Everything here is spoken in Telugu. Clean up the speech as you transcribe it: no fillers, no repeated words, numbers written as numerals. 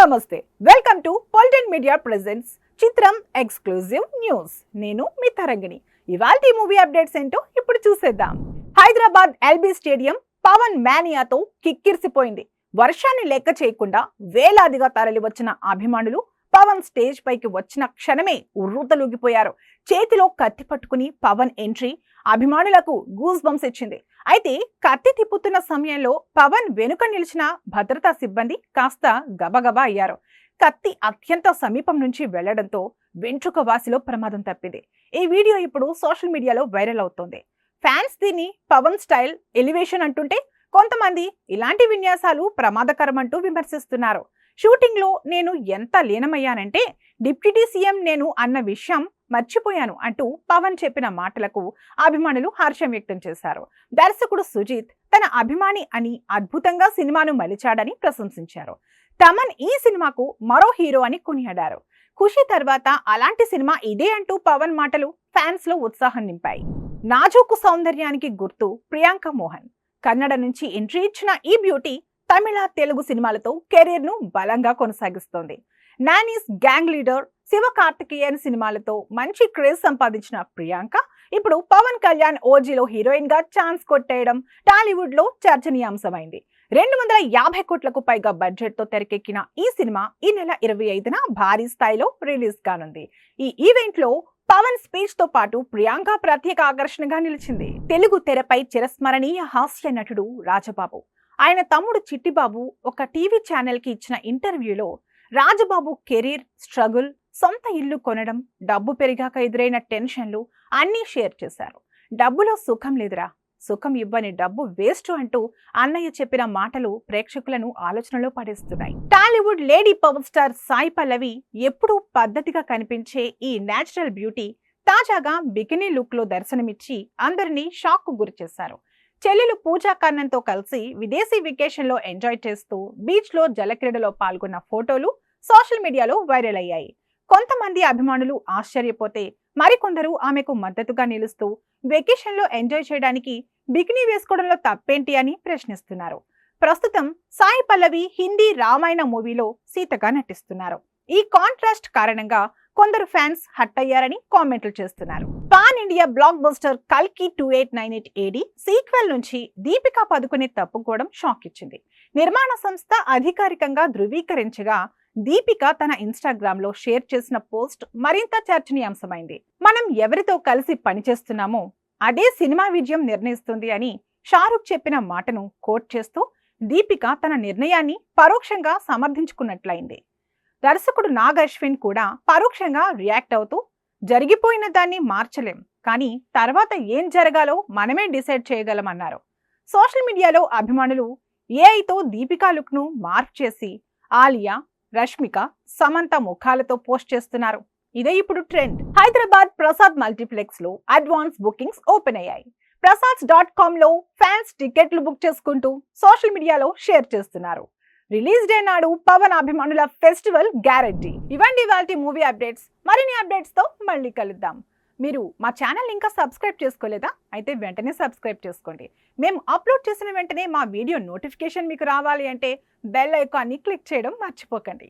నమస్తే, welcome to Politin media presents చిత్రం ఎక్స్క్లూజివ్ న్యూస్. నేను మీ తరంగిణి. ఇవాల్టి మూవీ అప్డేట్స్ ఏంటో ఇప్పుడు చూసేద్దాం. హైదరాబాద్ ఎల్బీ స్టేడియం పవన్ మేనియాతో కిక్కిరిసిపోయింది. వర్షాన్ని లెక్క చేయకుండా వేలాదిగా తరలి వచ్చిన అభిమానులు పవన్ స్టేజ్ పైకి వచ్చిన క్షణమే ఉర్రూతలూగిపోయారు. చేతిలో కత్తి పట్టుకుని పవన్ ఎంట్రీ అభిమానులకు గూస్ బంప్స్ ఇచ్చింది. అయితే కత్తి తిప్పుతున్న సమయంలో పవన్ వెనుక నిలిచిన భద్రతా సిబ్బంది కాస్త గబగబా అయ్యారు. కత్తి అత్యంత సమీపం నుంచి వెళ్లడంతో వెంట్రుక వాసిలో ప్రమాదం తప్పింది. ఈ వీడియో ఇప్పుడు సోషల్ మీడియాలో వైరల్ అవుతోంది. ఫ్యాన్స్ దీన్ని పవన్ స్టైల్ ఎలివేషన్ అంటుంటే, కొంతమంది ఇలాంటి విన్యాసాలు ప్రమాదకరమంటూ విమర్శిస్తున్నారు. షూటింగ్ లో నేను ఎంత లీనమయ్యానంటే డిప్యూటీ సీఎం నేను అన్న విషయం మర్చిపోయాను అంటూ పవన్ చెప్పిన మాటలకు అభిమానులు హర్షం వ్యక్తం చేశారు. దర్శకుడు సుజిత్ తన అభిమాని అని అద్భుతంగా సినిమాను మలిచాడని ప్రశంసించారు. తమన్ ఈ సినిమాకు మరో హీరో అని కొనియాడారు. ఖుషి తర్వాత అలాంటి సినిమా ఇదే అంటూ పవన్ మాటలు ఫ్యాన్స్ లో ఉత్సాహం నింపాయి. నాజూకు సౌందర్యానికి గుర్తు ప్రియాంక మోహన్. కన్నడ నుంచి ఎంట్రీ ఇచ్చిన ఈ బ్యూటీ తమిళ, తెలుగు సినిమాలతో కెరీర్ ను బలంగా కొనసాగిస్తోంది. నానీస్, గ్యాంగ్ లీడర్, శివకార్తికేయన్ సినిమాలతో మంచి క్రేజ్ సంపాదించిన ప్రియాంక ఇప్పుడు పవన్ కళ్యాణ్ ఓజీలో హీరోయిన్ గా ఛాన్స్ కొట్టేయడం టాలీవుడ్ లో చర్చనీయాంశమైంది. 250 కోట్లకు పైగా బడ్జెట్ తో తెరకెక్కిన ఈ సినిమా ఈ నెల 25న భారీ స్థాయిలో రిలీజ్ కానుంది. ఈ ఈవెంట్ లో పవన్ స్పీచ్ తో పాటు ప్రియాంక ప్రత్యేక ఆకర్షణగా నిలిచింది. తెలుగు తెరపై చిరస్మరణీయ హాస్య నటుడు రాజబాబు. ఆయన తమ్ముడు చిట్టిబాబు ఒక టీవీ ఛానల్ కి ఇచ్చిన ఇంటర్వ్యూలో రాజబాబు కెరీర్, స్ట్రగుల్, సొంత ఇల్లు కొనడం, డబ్బు పెరిగాక ఎదురైన టెన్షన్లు అన్నీ షేర్ చేశారు. డబ్బులో సుఖం లేదురా, సుఖం ఇవ్వని డబ్బు వేస్ట్ అంటూ అన్నయ్య చెప్పిన మాటలు ప్రేక్షకులను ఆలోచనలో పడేస్తున్నాయి. Tollywood lady power star Sai Pallavi ఎప్పుడూ పద్ధతిగా కనిపించే ఈ నేచురల్ బ్యూటీ తాజాగా బికినీ లుక్ లో దర్శనమిచ్చి అందరినీ షాక్ కు గురి చేశారు. చెల్లెలు పూజా కన్నన్తో కలిసి విదేశీ వెకేషన్ లో ఎంజాయ్ చేస్తూ బీచ్ లో జలక్రీడలో పాల్గొన్న ఫోటోలు సోషల్ మీడియాలో వైరల్ అయ్యాయి. కొంతమంది అభిమానులు ఆశ్చర్యపోతే, మరికొందరు ఆమెకు మద్దతుగా నిలుస్తూ వెకేషన్ లో ఎంజాయ్ చేయడానికి బికినీ వేసుకోవడంలో తప్పేంటి అని ప్రశ్నిస్తున్నారు. ప్రస్తుతం సాయి పల్లవి హిందీ రామాయణ మూవీలో సీతగా నటిస్తున్నారు. ఈ కాంట్రాస్ట్ కారణంగా కొందరు ఫ్యాన్స్ హట్ అయ్యారని కామెంట్లు చేస్తున్నారు. పాన్ ఇండియా బ్లాక్ బస్టర్ కల్కి 2898 AD సీక్వెల్ నుంచి దీపికా పదుకునే తప్పుకోవడం షాక్ ఇచ్చింది. నిర్మాణ సంస్థ అధికారికంగా ధృవీకరించగా దీపిక తన ఇన్స్టాగ్రామ్ లో షేర్ చేసిన పోస్ట్ మరింత చర్చనీయాంశమైంది. మనం ఎవరితో కలిసి పనిచేస్తున్నామో అదే సినిమా విజయం నిర్ణయిస్తుంది అని షారుఖ్ చెప్పిన మాటను కోట్ చేస్తూ దీపిక తన నిర్ణయాన్ని పరోక్షంగా సమర్థించుకున్నట్లయింది. దర్శకుడు నాగ్ అశ్విన్ కూడా పరోక్షంగా రియాక్ట్ అవుతూ, జరిగిపోయిన దాన్ని మార్చలేం, కానీ తర్వాత ఏం జరగాలో మనమే డిసైడ్ చేయగలమన్నారు. సోషల్ మీడియాలో అభిమానులు ఏఐతో దీపికా లుక్ ను మార్క్ చేసి ఆలియా, రష్మిక, సమంత ముఖాలతో పోస్ట్ చేస్తున్నారు. ఇదే ఇప్పుడు ట్రెండ్. హైదరాబాద్ ప్రసాద్ మల్టీప్లెక్స్ లో అడ్వాన్స్ బుకింగ్స్ ఓపెన్ అయ్యాయి. ప్రసాద్.com లో ఫ్యాన్స్ టికెట్లు బుక్ చేసుకుంటూ సోషల్ మీడియాలో షేర్ చేస్తున్నారు. రిలీజ్ డే నాడు పవన్ అభిమానుల ఫెస్టివల్ గ్యారంటీ. ఇవ్వండి వాటి మూవీ అప్డేట్స్. మరిన్ని అప్డేట్స్ తో మళ్ళీ కలుద్దాం. మీరు మా ఛానల్ ఇంకా సబ్స్క్రైబ్ చేసుకోలేదా? అయితే వెంటనే సబ్స్క్రైబ్ చేసుకోండి. మేము అప్లోడ్ చేసిన వెంటనే మా వీడియో నోటిఫికేషన్ మీకు రావాలి అంటే బెల్ ఐకాన్ని క్లిక్ చేయడం మర్చిపోకండి.